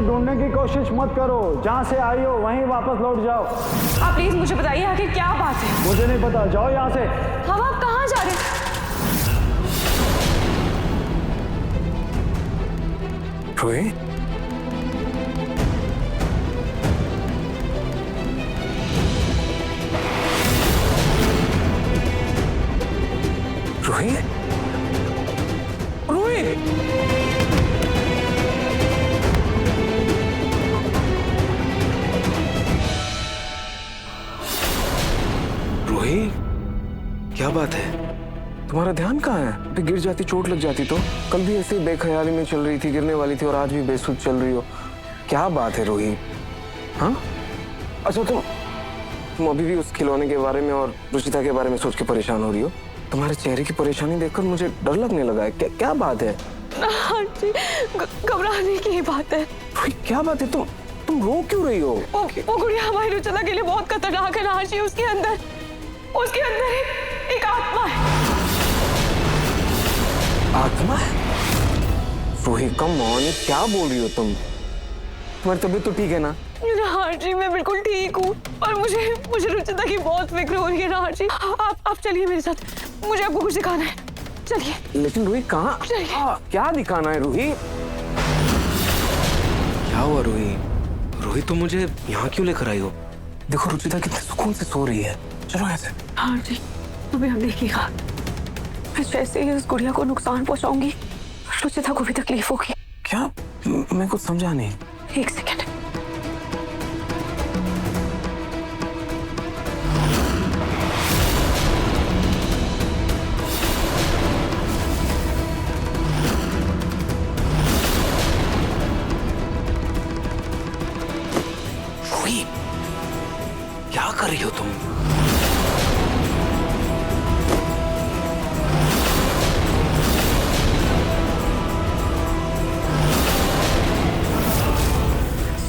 ढूंढने की कोशिश मत करो। जहाँ से आई हो वहीं वापस लौट जाओ। आप प्लीज मुझे बताइए आखिर क्या बात है। मुझे नहीं पता, जाओ यहाँ से। हम आप कहाँ जा रहे हैं? रूही, रूही, रूही, रूही, क्या बात है? तुम्हारा ध्यान कहाँ है? अभी गिर जाती, चोट लग जाती तो। कल भी ऐसे बेख्याली में चल रही थी, गिरने वाली थी, और आज भी बेसुध चल रही हो। क्या बात है रूही? हाँ, अच्छा तुम अभी भी उस खिलौने के बारे में और रुचिता के बारे में सोच के परेशान हो रही हो? तुम्हारे चेहरे की परेशानी देखकर मुझे डर लगने लगा है। क्या बात है? हाँ जी, घबराने की बात है। क्या बात है? तुम रो क्यों रही हो? वो गुड़िया हमारी रुचिता के लिए बहुत खतरनाक है राज जी। उसके अंदर एक आत्मा है। आत्मा है? रूही कम ऑन, क्या बोल रही हो तुम? तुम्हारी तबीयत तो ठीक है ना? राज जी मैं बिल्कुल ठीक हूँ, और मुझे रुचिता की बहुत फिक्र हो रही है राज जी। आप चलिए मेरे साथ, मुझे आपको कुछ दिखाना है। चलिए। लेकिन रूही कहाँ? क्या दिखाना है रूही? क्या हुआ रूही? रूही तुम मुझे यहाँ क्यों लेकर आई हो? देखो रुचिता कितने सुकून से सो रही है। चलो ऐसे। हाँ जी, तुम्हें हम देखिएगा। मैं जैसे ही उस गुड़िया को नुकसान पहुंचाऊंगी, रुचिता को भी तकलीफ होगी। क्या? मैं कुछ समझा नहीं। एक सेकंड। रूही, क्या कर रही हो तुम?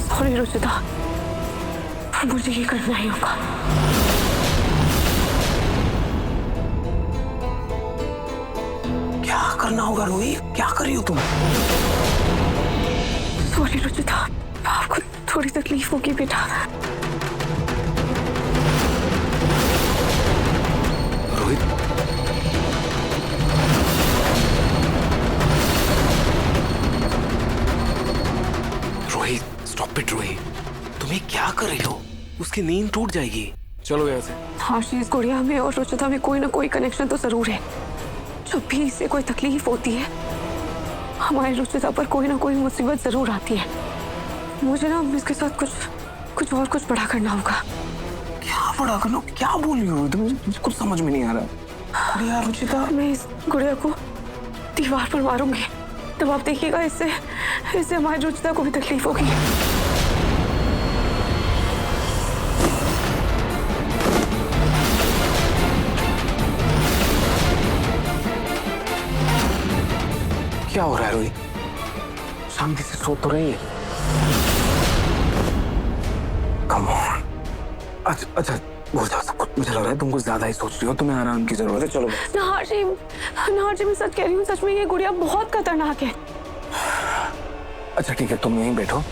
सॉरी रुचिता, मुझे ये करना ही होगा। क्या करना होगा रूही? क्या कर रही हो तुम? सॉरी रुचिता, आपको थोड़ी तकलीफ होगी बेटा। Rohit, Rohit stop it. रोहित तुम्हें क्या कर रही हो? उसकी नींद टूट जाएगी। चलो यहाँ से। हाँ इस गुड़िया में और रुचिता में कोई ना कोई कनेक्शन तो जरूर है। जब भी इसे कोई तकलीफ होती है, हमारी रुचिता पर कोई ना कोई मुसीबत जरूर आती है। मुझे ना इसके साथ कुछ बड़ा करना होगा। क्या बड़ा करना? क्या बोल रही हो? मुझे कुछ समझ में नहीं आ रहा। गुड़िया, रुचिता, मैं इस गुड़िया को दीवार पर मारूंगी, तब आप देखिएगा इससे हमारी रुचिता को भी तकलीफ होगी। क्या हो रहा है रोही? शांति से सो तो रही है। Come on. अच्छा भूल जाओ सब कुछ। मुझे लग रहा है तुम कुछ ज्यादा ही सोच रही हो। तुम्हें आराम की जरूरत है। चलो। नाहर जी मैं सच कह रही हूँ, सच में ये गुड़िया बहुत खतरनाक है। अच्छा ठीक है, तुम यहीं बैठो,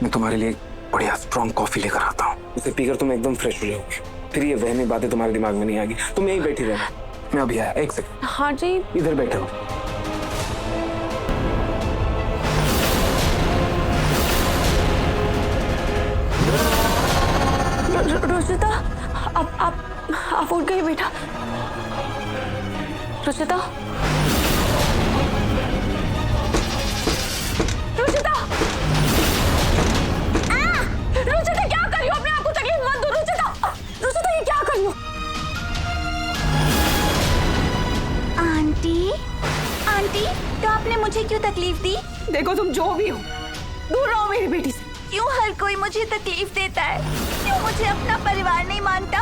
मैं तुम्हारे लिए बढ़िया स्ट्रॉन्ग कॉफी लेकर आता हूँ। उसे पीकर तुम एकदम फ्रेश हो जाओगे। फिर ये वहमी बातें तुम्हारे दिमाग में नहीं आएगी। तुम यहीं बैठी रहना, मैं अभी आया। एक सेकंड। हाँ जी। इधर बैठो। रुचिता, आप उठ गई बेटा। रुचिता, रुचिता, रुचिता क्या कर रही हो? अपने आप को तकलीफ मत दो। रुचिता ये क्या कर रही हो? आंटी तो आपने मुझे क्यों तकलीफ दी? देखो तुम जो भी हो, दूर रहो मेरी बेटी से। क्यों हर कोई मुझे तकलीफ देता है? क्यों मुझे अपना परिवार नहीं मानता?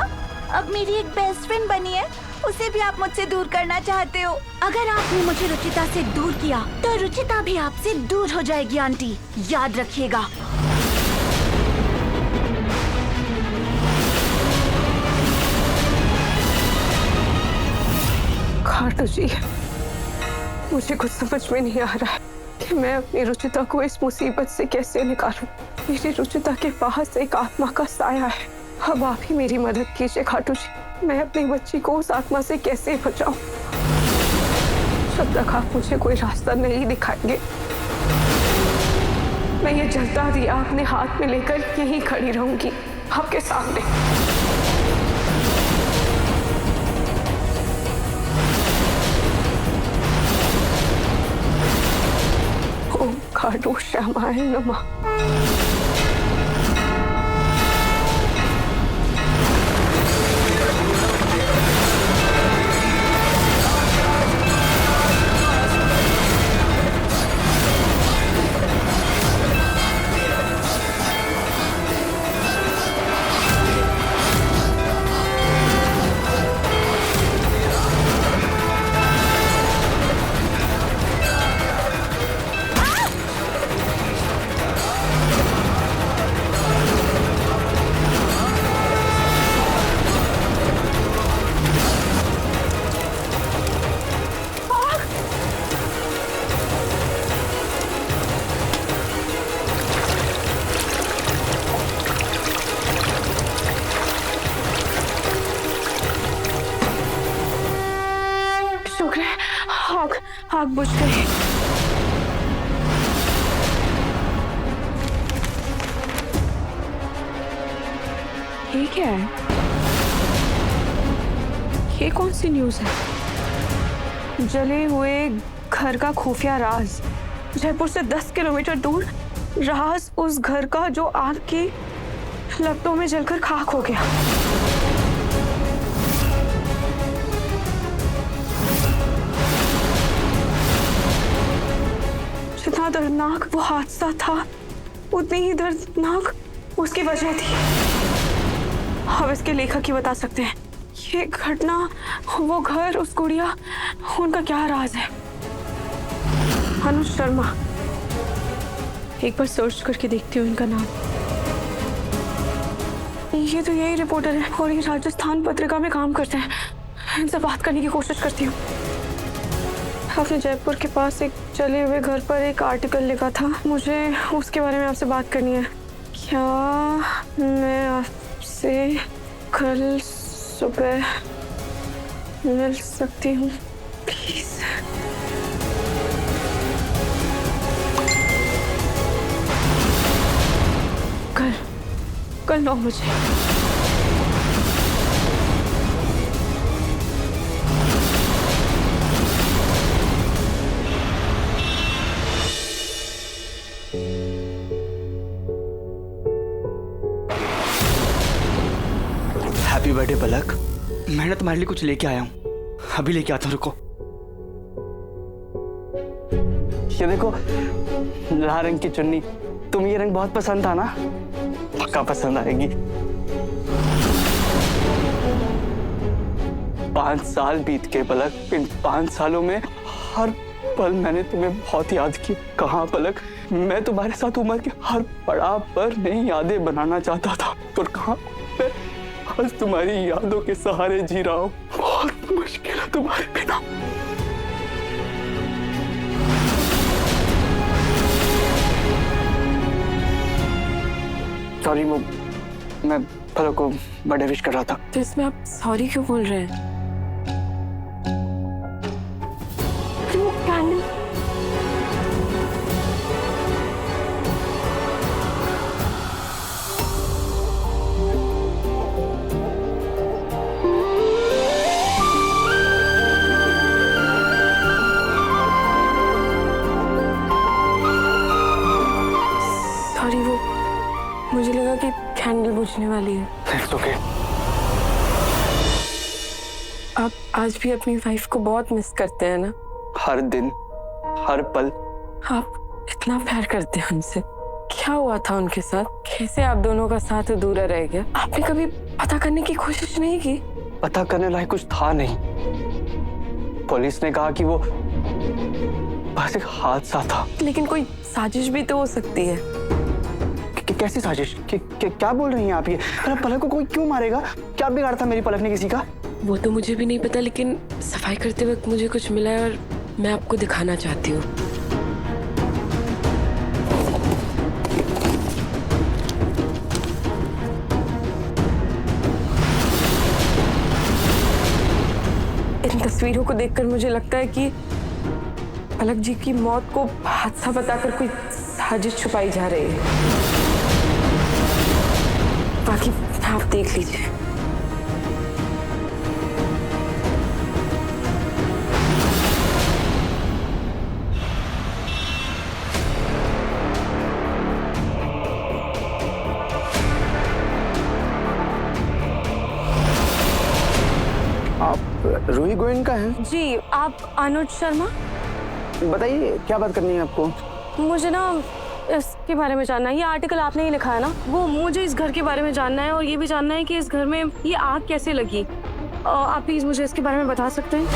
अब मेरी एक बेस्ट फ्रेंड बनी है, उसे भी आप मुझसे दूर करना चाहते हो। अगर आपने मुझे रुचिता से दूर किया तो रुचिता भी आपसे दूर हो जाएगी आंटी, याद रखिएगा। खाटू जी, मुझे कुछ समझ में नहीं आ रहा है कि मैं अपनी रुचिता को इस मुसीबत से कैसे निकालूं। मेरी रुचिता के पास एक आत्मा का साया है। अब आप ही मेरी मदद कीजिए खाटू जी। मैं अपनी बच्ची को उस आत्मा से कैसे बचाऊं? जब तक आप मुझे कोई रास्ता नहीं दिखाएंगे, मैं ये जलता दिया अपने हाथ में लेकर यहीं खड़ी रहूंगी आपके सामने। ओम खाटू श्यामाय नमः। शुक्र है आग बुझ गई। ये क्या है? ये कौन सी न्यूज़ है? जले हुए घर का खुफिया राज। जयपुर से 10 किलोमीटर दूर राज उस घर का जो आग की लपटों में जलकर खाक हो गया। जितना दर्दनाक वो हादसा था, उतनी ही दर्दनाक उसकी वजह थी। अब इसके लेखक ही बता सकते हैं ये घटना, वो घर, उस गुड़िया, उनका क्या राज है। अनुज शर्मा, एक बार सर्च करके देखती हूँ इनका नाम। ये तो यही रिपोर्टर है और ये राजस्थान पत्रिका में काम करते हैं। इनसे बात करने की कोशिश करती हूँ। आपने जयपुर के पास एक जले हुए घर पर एक आर्टिकल लिखा था, मुझे उसके बारे में आपसे बात करनी है। क्या मैं आपसे कल सुबह मिल सकती हूँ प्लीज? कल 9 बजे। हैप्पी बर्थडे पलक। मैंने तुम्हारे लिए कुछ लेके आया हूँ, अभी लेके आता हूँ, रुको। ये देखो, लाल रंग की चुन्नी। तुम्हें ये रंग बहुत पसंद था ना? पक्का पसंद आएगी। 5 साल बीत के पलक। इन 5 सालों में हर पल मैंने तुम्हें बहुत याद किया। कहाँ पलक, मैं तुम्हारे साथ उम्र के हर पड़ाव पर नई यादें बनाना चाहता था, और कहाँ मैं आज तुम्हारी यादों के सहारे जी रहा हूँ। बहुत मुश्किल है तुम्हारे बिना। सॉरी, वो मैं पलक को बर्थडे विश कर रहा था। तो इसमें आप सॉरी क्यों बोल रहे हैं? वो कैंडल, सॉरी, वो मुझे लगा कि कैंडल बुझने वाली है। It's okay. आप आज भी अपनी वाइफ को बहुत मिस करते हैं ना? हर दिन, हर पल। आप इतना प्यार करते हैं उनसे। क्या हुआ था उनके साथ? कैसे आप दोनों का साथ अधूरा रह गया? आपने कभी पता करने की कोशिश नहीं की? पता करने लायक कुछ था नहीं। पुलिस ने कहा कि वो बस एक हादसा था। लेकिन कोई साजिश भी तो हो सकती है। कैसी साजिश? क्या बोल रही हैं आप ये? अरे पलक को कोई क्यों मारेगा? क्या बिगाड़ा था मेरी पलक ने किसी का? वो तो मुझे भी नहीं पता, लेकिन सफाई करते वक्त मुझे कुछ मिला है और मैं आपको दिखाना चाहती हूँ। तस्वीरों को देखकर मुझे लगता है कि पलक जी की मौत को हादसा बताकर कोई साजिश छुपाई जा रही है। बाकी आप देख लीजिए। आप रूही गोयन का हैं? जी, आप अनुज शर्मा? बताइए क्या बात करनी है आपको? मुझे ना इसके बारे में जानना है। ये आर्टिकल आपने ही लिखा है ना? वो मुझे इस घर के बारे में जानना है और ये भी जानना है कि इस घर में ये आग कैसे लगी। आप प्लीज मुझे इसके बारे में बता सकते हैं?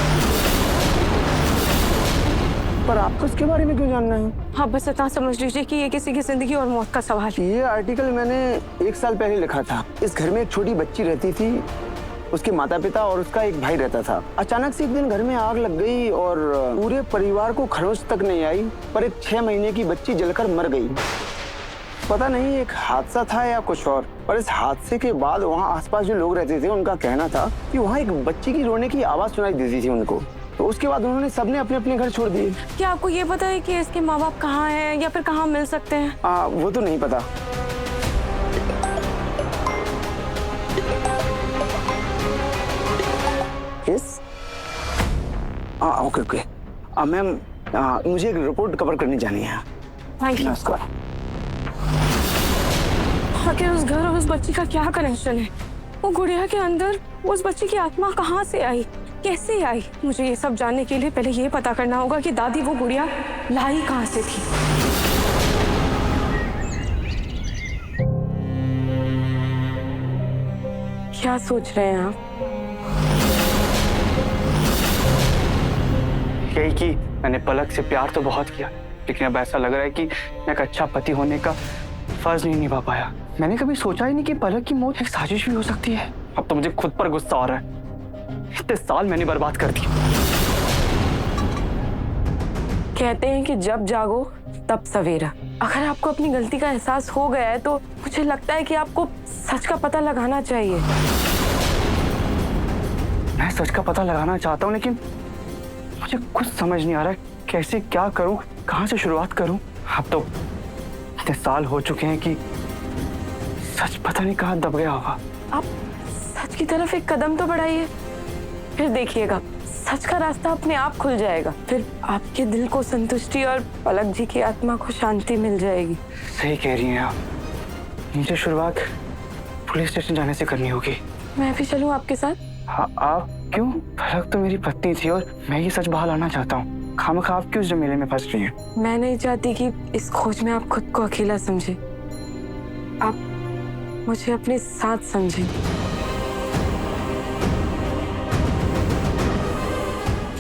पर आपको इसके बारे में क्यों जानना है? हाँ, बस इतना समझ लीजिए कि ये किसी की जिंदगी और मौत का सवाल है। ये आर्टिकल मैंने 1 साल पहले लिखा था। इस घर में एक छोटी बच्ची रहती थी, उसके माता पिता और उसका एक भाई रहता था। अचानक से एक दिन घर में आग लग गई और पूरे परिवार को खरोच तक नहीं आई, पर एक 6 महीने की बच्ची जलकर मर गई। पता नहीं एक हादसा था या कुछ और, पर इस हादसे के बाद वहाँ आसपास जो लोग रहते थे उनका कहना था कि वहाँ एक बच्ची की रोने की आवाज सुनाई देती थी उनको। तो उसके बाद उन्होंने सबने अपने अपने घर छोड़ दिए। क्या आपको ये पता है कि इसके माँ बाप कहाँ हैं या फिर कहाँ मिल सकते हैं? वो तो नहीं पता। यस, ओके मैम, मुझे एक रिपोर्ट कवर करनी जानी है। Thank you. नमस्कार। आखिर उस घर और उस बच्ची का क्या कनेक्शन है? वो गुड़िया के अंदर उस बच्ची की आत्मा कहाँ से आई, कैसे आई? मुझे ये सब जानने के लिए पहले ये पता करना होगा कि दादी वो गुड़िया लाई कहाँ से थी। क्या सोच रहे हैं आप? यही कि मैंने पलक से प्यार तो बहुत किया, लेकिन अब ऐसा लग रहा है कि मैं एक अच्छा पति होने का फर्ज नहीं निभा पाया। मैंने कभी सोचा ही नहीं कि पलक की मौत एक साजिश भी हो सकती है। अब तो मुझे खुद पर गुस्सा आ रहा है। इतने साल मैंने बर्बाद कर दिए। कहते हैं कि जब जागो तब सवेरा। अगर आपको अपनी गलती का एहसास हो गया है तो मुझे लगता है कि आपको सच का पता लगाना चाहिए। मैं सच का पता लगाना चाहता हूँ, लेकिन मुझे कुछ समझ नहीं आ रहा है कैसे क्या करूं, कहां से शुरुआत करूं। अब तो इतने साल हो चुके हैं कि सच पता नहीं कहां दब गया होगा। आप सच की तरफ एक कदम तो बढ़ाइए, फिर देखिएगा सच का रास्ता अपने आप खुल जाएगा। फिर आपके दिल को संतुष्टि और पलक जी की आत्मा को शांति मिल जाएगी। सही कह रही हैं आप। मुझे शुरुआत पुलिस स्टेशन जाने से करनी होगी। मैं भी चलूं आपके साथ? हाँ, आप क्यों? पलक तो मेरी पत्नी थी और मैं ये सच बाहर लाना चाहता हूँ। खामखा आप क्यों इस झमेले में फंस रही हैं? मैं नहीं चाहती कि इस खोज में आप खुद को अकेला समझे। आप मुझे अपने साथ समझें।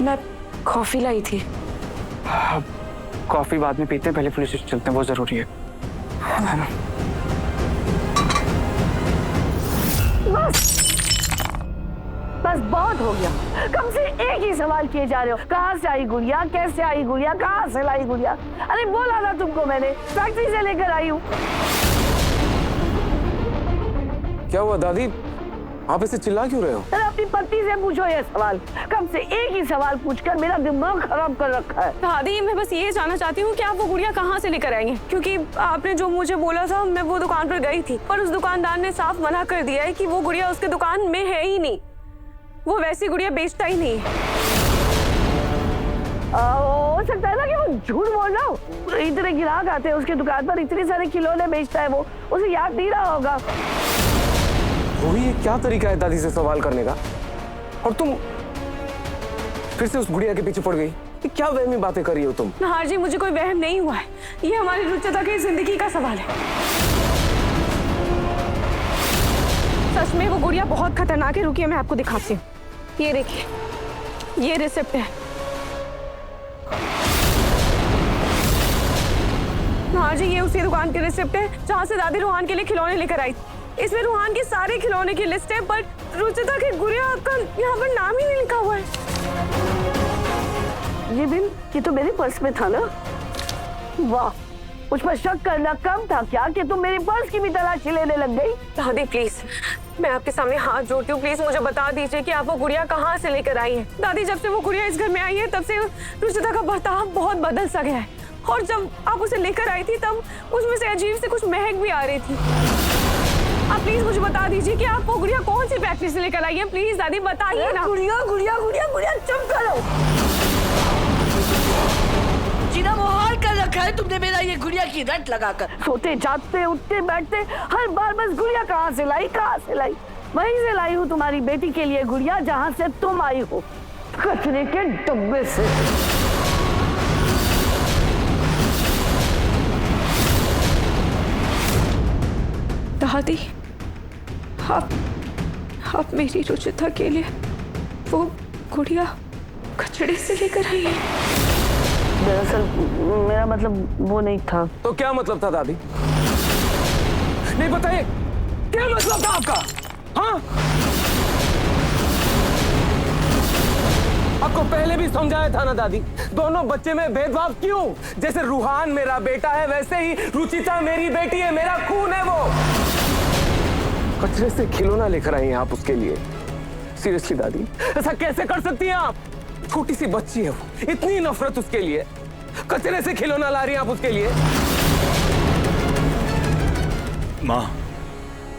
मैं कॉफी लाई थी। कॉफी बाद में पीते हैं, पहले पुलिस स्टेशन चलते हैं, वो जरूरी है ना? बस बहुत हो गया। कम से एक ही सवाल किए जा रहे हो, कहाँ से आई गुड़िया, कैसे आई गुड़िया, कहाँ से लाई गुड़िया? अरे बोला ना तुमको, मैंने फैक्ट्री से लेकर आई हूँ। क्या हुआ दादी, आप ऐसे चिल्ला क्यों रहे हो? अरे अपनी पत्नी से पूछो ये सवाल। कम से एक ही सवाल पूछकर मेरा दिमाग खराब कर रखा है। दादी, मैं बस ये जानना चाहती हूँ कि आप वो गुड़िया कहाँ से लेकर आएंगे, क्योंकि आपने जो मुझे बोला था मैं वो दुकान पर गई थी, पर उस दुकानदार ने साफ मना कर दिया है कि वो गुड़िया उसके दुकान में है ही नहीं। वो वैसी गुड़िया बेचता ही नहीं है। हो सकता है ना कि वो झूठ बोल रहा हो। इतने ग्राहक आते हैं उसके दुकान पर, इतने सारे खिलौने बेचता है वो, उसे याद नहीं रहा होगा। वही ये क्या तरीका है दादी से सवाल करने का? और तुम फिर से उस गुड़िया के पीछे पड़ गई। ये क्या वहमी बातें कर रही हो तुम? नहार जी, मुझे कोई वहम नहीं हुआ है। ये हमारी रुचिता की जिंदगी का सवाल है। सच में वो गुड़िया बहुत खतरनाक है। रुकिए, मैं आपको दिखाती हूँ। ये देखिए, ये रिसिप्ट है। नहार जी, ये उसी दुकान की रिसिप्ट है जहाँ से दादी रूहान के लिए खिलौने लेकर आई। इसमें रूहान के सारे खिलौने की लिस्ट है, पर रुचिता की गुड़िया का यहाँ पर नाम ही नहीं लिखा हुआ है। ये बिल, ये तो मेरे पर्स में था ना। वाह, मुझ पर शक करना कम था क्या कि तुम मेरे पर्स की भी तलाशी लेने लग गई? दादी प्लीज, मैं आपके सामने हाथ जोड़ती हूँ, प्लीज मुझे बता दीजिए कि आप वो गुड़िया कहाँ से लेकर आई हैं। दादी, जब से वो गुड़िया इस घर में आई है तब से रुचिता का बर्ताव बहुत बदल सा गया है, और जब आप उसे लेकर आई थी तब उसमें से अजीब से कुछ महक भी आ रही थी। आप प्लीज मुझे बता दीजिए कि आप वो गुड़िया कौन सी फैक्ट्री से लेकर आई है। प्लीज दादी बताइए ना। गुड़िया गुड़िया गुड़िया गुड़िया, चुप करो। जीना मोहाल कर रखा है तुमने मेरा ये गुड़िया की रट लगाकर। सोते जागते उठते बैठते हर बार बस गुड़िया कहाँ से लाई, कहाँ से लाई। वहीं से लाई हूँ तुम्हारी बेटी के लिए गुड़िया जहाँ से तुम आई हो, कचरे के डब्बे से। दादी, आप मेरी रुचिता के लिए वो गुड़िया कचड़े से लेकर आई है। दरअसल मेरा मतलब वो नहीं था। तो क्या मतलब था दादी? नहीं बताइए, क्या मतलब था आपका? हाँ, आपको पहले भी समझाया था ना दादी, दोनों बच्चे में भेदभाव क्यों? जैसे रूहान मेरा बेटा है वैसे ही रुचिता मेरी बेटी है, मेरा खून है वो। कचरे से खिलौना लेकर आई हैं आप उसके लिए? सीरियसली दादी, ऐसा कैसे कर सकती हैं आप? छोटी सी बच्ची है वो, इतनी नफरत उसके लिए, कचरे से खिलौना ला रही हैं आप उसके लिए? माँ,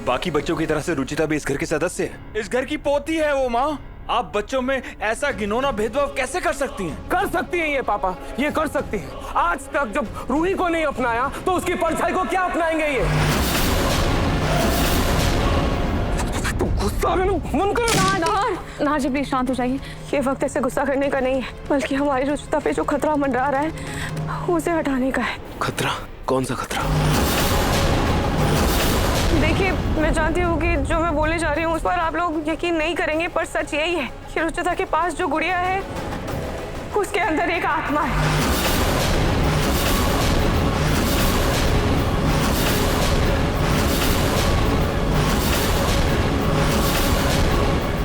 बाकी बच्चों की तरह से रुचिता भी इस घर के सदस्य है, इस घर की पोती है वो। माँ, आप बच्चों में ऐसा घिनौना भेदभाव कैसे कर सकती हैं? कर सकती हैं ये पापा, ये कर सकती हैं। आज तक जब रूही को नहीं अपनाया तो उसकी परछाई को क्या अपनाएंगे ये? तो गुस्सा मन करो ना जी, प्लीज शांत हो जाइए। ये वक्त ऐसे गुस्सा करने का नहीं है, बल्कि हमारी रुचिता पे जो खतरा मंडरा रहा है उसे हटाने का है। खतरा? कौन सा खतरा? देखिए, मैं जानती हूँ कि जो मैं बोलने जा रही हूँ उस पर आप लोग यकीन नहीं करेंगे, पर सच यही है कि रुचिता के पास जो गुड़िया है उसके अंदर एक आत्मा है।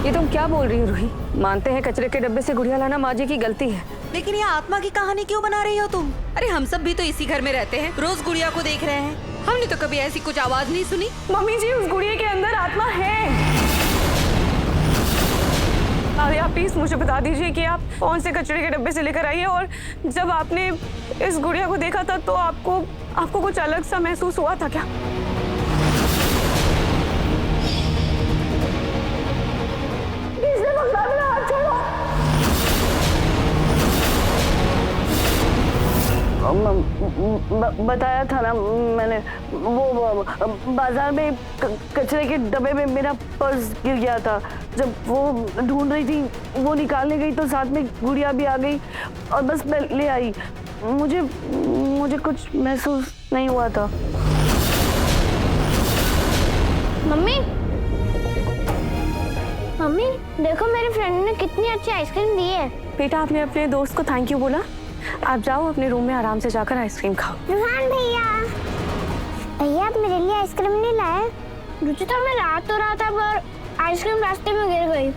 ये तुम क्या बोल रही हो रूही? मानते हैं कचरे के डब्बे से गुड़िया लाना माँ जी की गलती है, लेकिन ये आत्मा की कहानी क्यों बना रही हो तुम? अरे हम सब भी तो इसी घर में रहते हैं, रोज गुड़िया को देख रहे हैं, हमने तो कभी ऐसी कुछ आवाज नहीं सुनी। मम्मी जी, उस गुड़िया के अंदर आत्मा है। दादी, आप प्लीज मुझे बता दीजिए कि आप कौन से कचरे के डब्बे से लेकर आई है, और जब आपने इस गुड़िया को देखा था तो आपको कुछ अलग सा महसूस हुआ था क्या? बताया था ना मैंने, वो बाजार में कचरे के डब्बे में मेरा पर्स गिर गया था। जब वो ढूंढ रही थी, वो निकालने गई तो साथ में गुड़िया भी आ गई और बस मैं ले आई। मुझे कुछ महसूस नहीं हुआ था। मम्मी, मम्मी देखो मेरे फ्रेंड ने कितनी अच्छी आइसक्रीम दी है। बेटा, आपने अपने दोस्त को थैंक यू बोला? आप जाओ अपने रूम में आराम से जाकर आइसक्रीम खाओ। रुहान भैया, भैया आप मेरे लिए आइसक्रीम नहीं लाए? रुचिता, मैं ला तो रहा था पर आइसक्रीम रास्ते में गिर गई।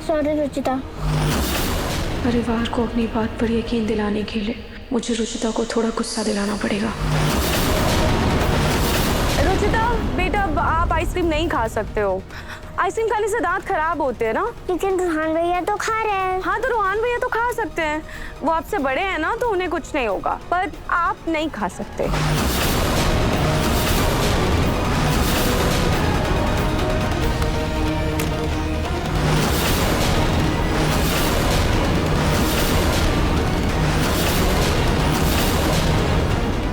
सॉरी रुचिता। परिवार को अपनी बात पर यकीन दिलाने के लिए मुझे रुचिता को थोड़ा गुस्सा दिलाना पड़ेगा। रुचिता बेटा, आप आइसक्रीम नहीं खा सकते हो, आइसक्रीम खाने से दांत खराब होते हैं ना। लेकिन रुहान भैया तो खा रहे हैं। हाँ, तो रुहान भैया तो खा सकते हैं, वो आपसे बड़े हैं ना, तो उन्हें कुछ नहीं होगा, पर आप नहीं खा सकते।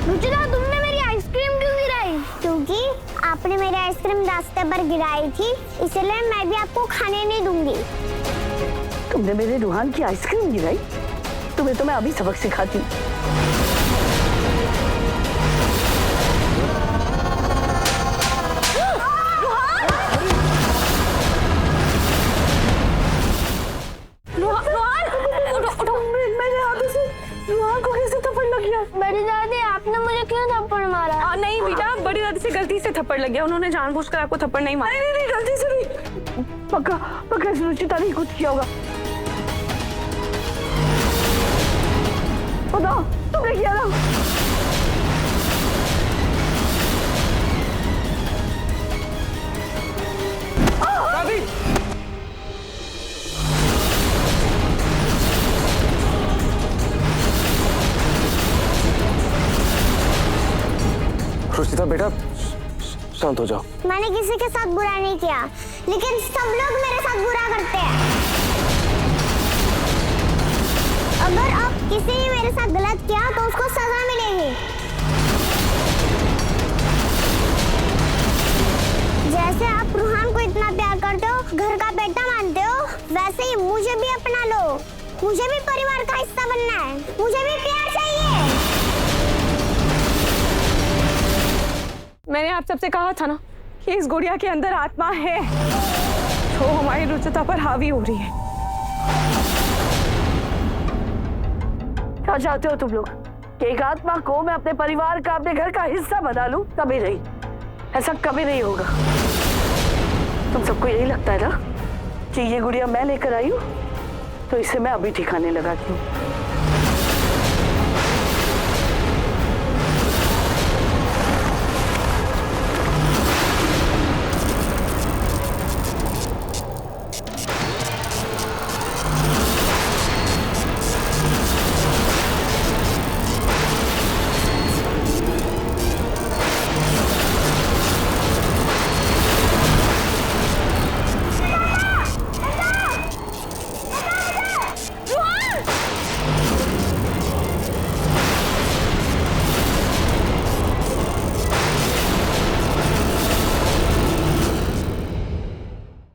रुचिता, तुमने मेरी आइसक्रीम क्यों गिराई? क्योंकि आपने मेरी आइसक्रीम रास्ते पर गिराई थी, इसलिए मैं भी आपको खाने नहीं दूंगी। तुमने मेरे रुहान की आइसक्रीम गिराई? तुम्हें तो मैं अभी सबक सिखाती हूँ। मेरे हाथों से रुहान को कैसे थप्पड़ लग गया? बड़ी दादी, आपने मुझे क्यों थप्पड़ मारा? नहीं बेटा, बड़ी दादी से गलती से थप्पड़ लग गया, उन्होंने जानबूझकर आपको थप्पड़ नहीं मारा। नहीं, गलती से नहीं। पक्का रुचिता ने कुछ किया होगा। बताओ, तुमने किया ना? रुचिता बेटा शांत हो जाओ। मैंने किसी के साथ बुरा नहीं किया, लेकिन सब लोग मेरे साथ बुरा करते हैं। अगर अब किसी ने मेरे साथ गलत किया तो उसको सजा मिलेगी। जैसे आप रूहान को इतना प्यार करते हो, घर का बेटा मानते हो, वैसे ही मुझे भी अपना लो। मुझे भी परिवार का हिस्सा बनना है, मुझे भी प्यार चाहिए। मैंने आप सबसे कहा था ना कि इस गुड़िया के अंदर आत्मा है जो हमारी रुचिता पर हावी हो रही है। क्या चाहते हो तुम लोग कि एक आत्मा को मैं अपने परिवार का, अपने घर का हिस्सा बना लूं? कभी नहीं, ऐसा कभी नहीं होगा। तुम सबको यही लगता है ना कि ये गुड़िया मैं लेकर आई हूं, तो इसे मैं अभी ठिकाने लगाती हूँ।